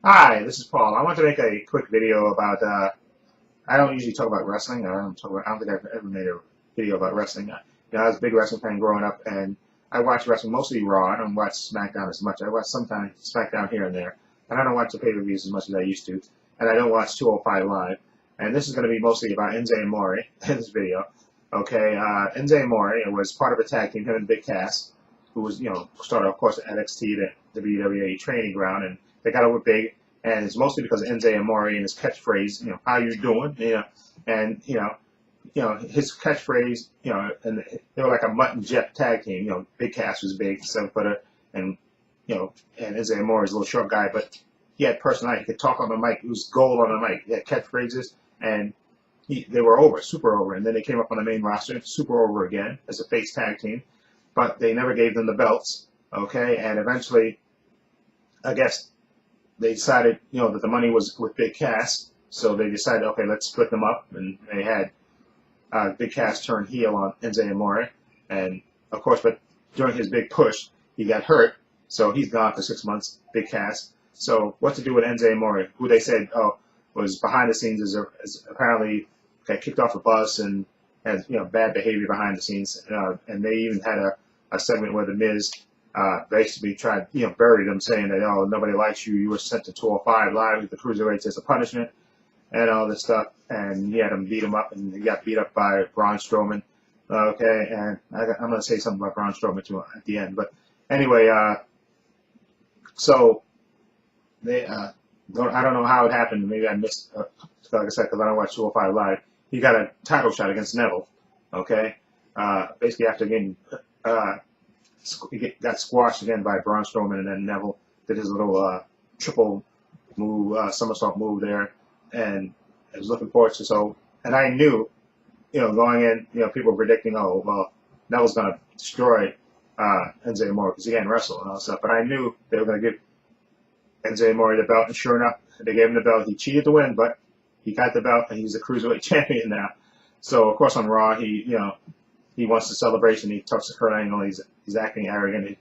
Hi, this is Paul. I want to make a quick video about. I don't usually talk about wrestling. I don't think I've ever made a video about wrestling. I was a big wrestling fan growing up, and I watch wrestling mostly Raw. I don't watch SmackDown as much. I watch sometimes SmackDown here and there, and I don't watch the pay-per-views as much as I used to. And I don't watch 205 Live. And this is going to be mostly about Enzo Amore in this video. Okay, Enzo Amore was part of a tag team, him and Big Cass, who was, started, of course, at NXT, the WWE training ground, and they got over big, and it's mostly because of Enzo Amore and his catchphrase, how you doing, and his catchphrase, and they were like a Mutt and Jet tag team, Big Cass was big, 7-footer, and and Enzo Amore is a little short guy, but he had personality. He could talk on the mic. He was gold on the mic. He had catchphrases, and they were over, super over, and then they came up on the main roster, super over again as a face tag team, but they never gave them the belts, okay, and eventually, I guess they decided, that the money was with Big Cass, so they decided, okay, let's split them up, and they had Big Cass turn heel on Enzo Amore, and of course, but during his big push, he got hurt, so he's gone for 6 months, Big Cass. So what to do with Enzo Amore, who they said, was behind the scenes, is apparently got kicked off a bus and had bad behavior behind the scenes, and they even had a segment where the Miz basically tried, buried him, saying that, nobody likes you, you were sent to 205 Live with the Cruiserweights as a punishment, and all this stuff, and he had him beat him up, and he got beat up by Braun Strowman, okay, and I'm going to say something about Braun Strowman too at the end, but anyway, so they, I don't know how it happened, maybe I missed, like I said, because I don't watch 205 Live, he got a title shot against Neville, okay, basically after getting, he got squashed again by Braun Strowman, and then Neville did his little triple move, somersault move there, and I was looking forward to so. And I knew, going in, people were predicting, oh well, Neville's gonna destroy Enzo Amore because he can't wrestle and all that stuff. But I knew they were gonna give Enzo Amore the belt, and sure enough, they gave him the belt. He cheated to win, but he got the belt, and he's a cruiserweight champion now. So of course on Raw, he wants the celebration. He talks to Kurt Angle. He's acting arrogant,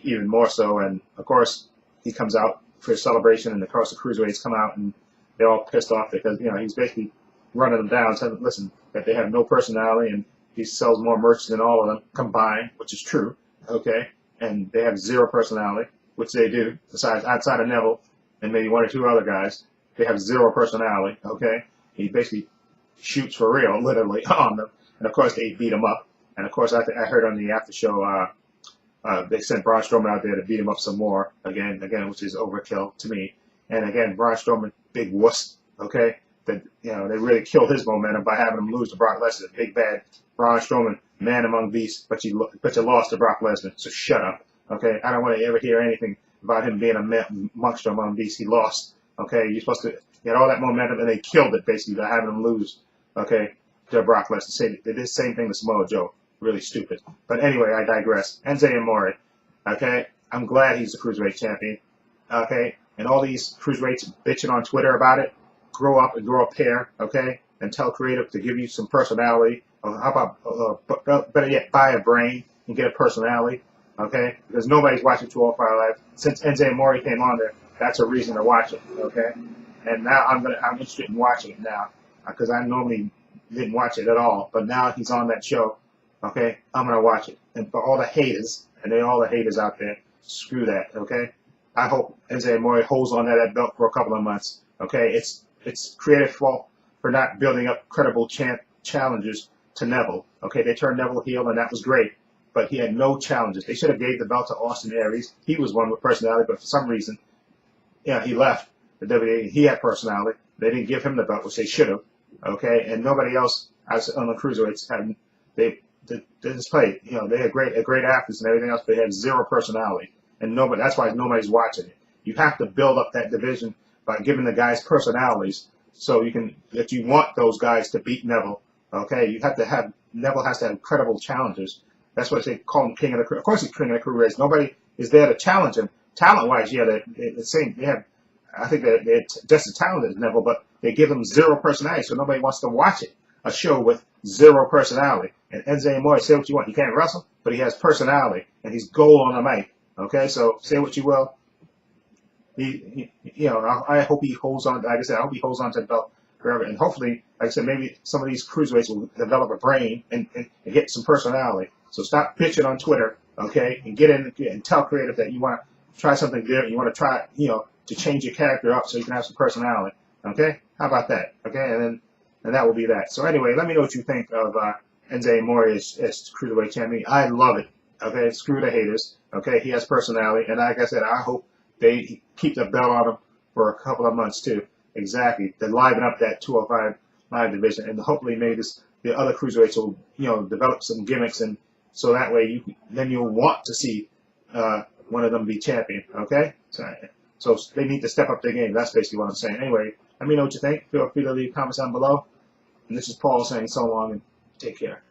even more so. And of course, he comes out for a celebration, and of course the cruiserweights come out, and they're all pissed off because he's basically running them down, saying, "Listen, that they have no personality, and he sells more merch than all of them combined," which is true. Okay, and they have zero personality, which they do. Besides, outside of Neville and maybe one or two other guys, they have zero personality. Okay, he basically shoots for real, literally on them. And of course, they beat him up. And of course, I heard on the after show, they sent Braun Strowman out there to beat him up some more. Again, which is overkill to me. And again, Braun Strowman, big wuss. Okay, that they really killed his momentum by having him lose to Brock Lesnar. Big bad Braun Strowman, man among beasts, but you lost to Brock Lesnar. So shut up. Okay, I don't want to ever hear anything about him being a monster among beasts. He lost. Okay, you're supposed to get all that momentum, and they killed it basically by having him lose. Okay, to Brock Lesnar. They did the same thing to Samoa Joe. Really stupid. But anyway, I digress. Enzo Amore. Okay, I'm glad he's the cruiserweight champion. Okay, and all these cruiserweights bitching on Twitter about it. Grow up and grow a pair. Okay, and tell creative to give you some personality. Or how about better yet, buy a brain and get a personality. Okay, because nobody's watching 205 Live since Enzo Amore came on there. That's a reason to watch it. Okay, and now I'm interested in watching it now because I normally didn't watch it at all, but now he's on that show. Okay, I'm gonna watch it. And for all the haters, and all the haters out there, screw that. Okay, I hope Enzo Amore holds on to that belt for a couple of months. Okay, it's creative fault for not building up credible challengers to Neville. Okay, they turned Neville heel, and that was great, but he had no challenges. They should have gave the belt to Austin Aries. He was one with personality, but for some reason, he left the WWE. He had personality. They didn't give him the belt, which they should have. Okay, and nobody else on the cruiserweights had they just played. They had great athletes and everything else, but they had zero personality, and nobody. That's why nobody's watching it. You have to build up that division by giving the guys personalities, so you want those guys to beat Neville. Okay, you have to have Neville has to have credible challengers. That's why they call him King of the Crew. Of course, he's King of the Crew race. Nobody is there to challenge him. Talent-wise, yeah, they're the same. They have, I think they're just as talented as Neville, but they give him zero personality, so nobody wants to watch it. A show with zero personality. And Enzo Amore, say what you want. He can't wrestle, but he has personality, and he's gold on the mic. Okay, so say what you will. you know, I hope he holds on. Like I said, I hope he holds on to the belt forever. And hopefully, like I said, maybe some of these cruiserweights will develop a brain and get some personality. So stop bitching on Twitter, okay, and get in and tell creative that you want to try something different. You want to try, you know, to change your character up so you can have some personality. Okay, how about that? Okay, and that will be that. So anyway, let me know what you think of Enzo Amore as cruiserweight champion. I love it. Okay, screw the haters. Okay, he has personality, and like I said, I hope they keep the belt on him for a couple of months too. Exactly, to liven up that 205 live division, and hopefully maybe the other cruiserweights will, you know, develop some gimmicks, and so that way then you'll want to see one of them be champion. Okay, so they need to step up their game. That's basically what I'm saying. Anyway, let me know what you think. Feel free to leave comments down below. And this is Paul saying so long and take care.